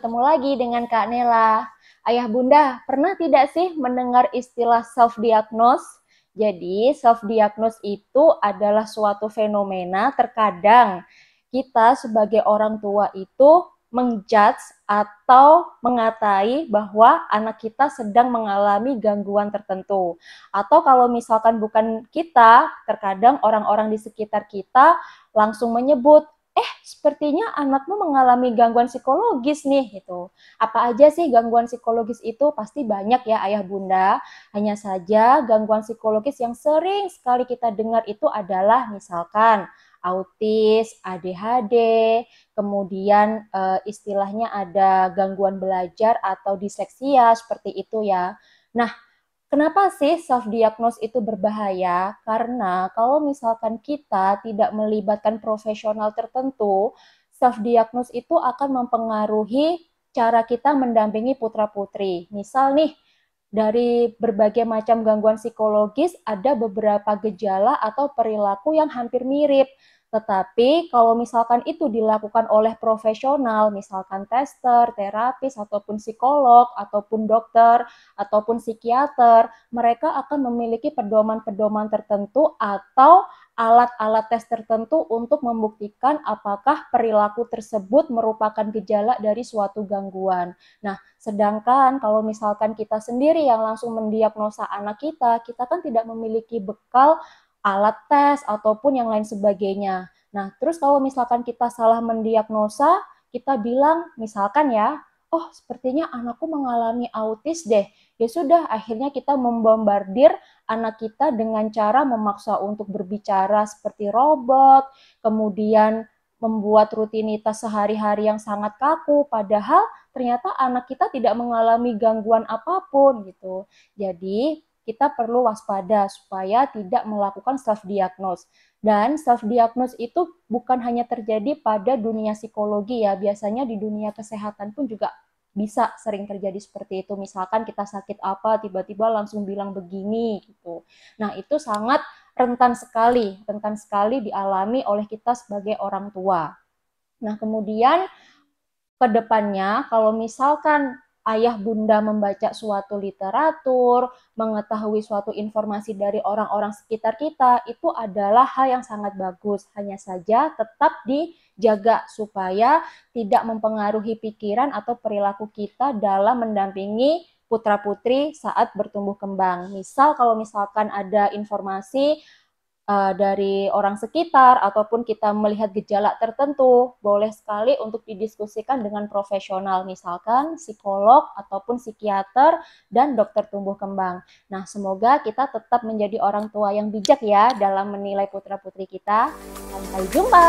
bertemu lagi dengan Kak Nela. Ayah Bunda, pernah tidak sih mendengar istilah self-diagnose? Jadi, self-diagnose itu adalah suatu fenomena terkadang kita sebagai orang tua itu menjudge atau mengatai bahwa anak kita sedang mengalami gangguan tertentu. Atau kalau misalkan bukan kita, terkadang orang-orang di sekitar kita langsung menyebut, sepertinya anakmu mengalami gangguan psikologis nih gitu. Apa aja sih gangguan psikologis itu? Pasti banyak ya ayah bunda. Hanya saja gangguan psikologis yang sering sekali kita dengar itu adalah misalkan autis, ADHD, kemudian istilahnya ada gangguan belajar atau disleksia seperti itu ya. Nah, kenapa sih self-diagnose itu berbahaya? Karena kalau misalkan kita tidak melibatkan profesional tertentu, self-diagnose itu akan mempengaruhi cara kita mendampingi putra-putri. Misal nih, dari berbagai macam gangguan psikologis, ada beberapa gejala atau perilaku yang hampir mirip. Tetapi kalau misalkan itu dilakukan oleh profesional, misalkan tester, terapis, ataupun psikolog, ataupun dokter, ataupun psikiater, mereka akan memiliki pedoman-pedoman tertentu atau alat-alat tes tertentu untuk membuktikan apakah perilaku tersebut merupakan gejala dari suatu gangguan. Nah, sedangkan kalau misalkan kita sendiri yang langsung mendiagnosa anak kita kan tidak memiliki bekal alat tes ataupun yang lain sebagainya. Nah, terus kalau misalkan kita salah mendiagnosa, kita bilang misalkan ya, oh sepertinya anakku mengalami autis deh. Ya sudah, akhirnya kita membombardir anak kita dengan cara memaksa untuk berbicara seperti robot, kemudian membuat rutinitas sehari-hari yang sangat kaku, padahal ternyata anak kita tidak mengalami gangguan apapun gitu. Jadi kita perlu waspada supaya tidak melakukan self-diagnose. Dan self-diagnose itu bukan hanya terjadi pada dunia psikologi ya, biasanya di dunia kesehatan pun juga bisa sering terjadi seperti itu. Misalkan kita sakit apa, tiba-tiba langsung bilang begini gitu. Nah, itu sangat rentan sekali dialami oleh kita sebagai orang tua. Nah, kemudian ke depannya kalau misalkan ayah bunda membaca suatu literatur, mengetahui suatu informasi dari orang-orang sekitar kita, itu adalah hal yang sangat bagus. Hanya saja tetap dijaga supaya tidak mempengaruhi pikiran atau perilaku kita dalam mendampingi putra-putri saat bertumbuh kembang. Misal kalau misalkan ada informasi dari orang sekitar ataupun kita melihat gejala tertentu, boleh sekali untuk didiskusikan dengan profesional, misalkan psikolog ataupun psikiater dan dokter tumbuh kembang. Nah, semoga kita tetap menjadi orang tua yang bijak ya dalam menilai putra-putri kita. Sampai jumpa.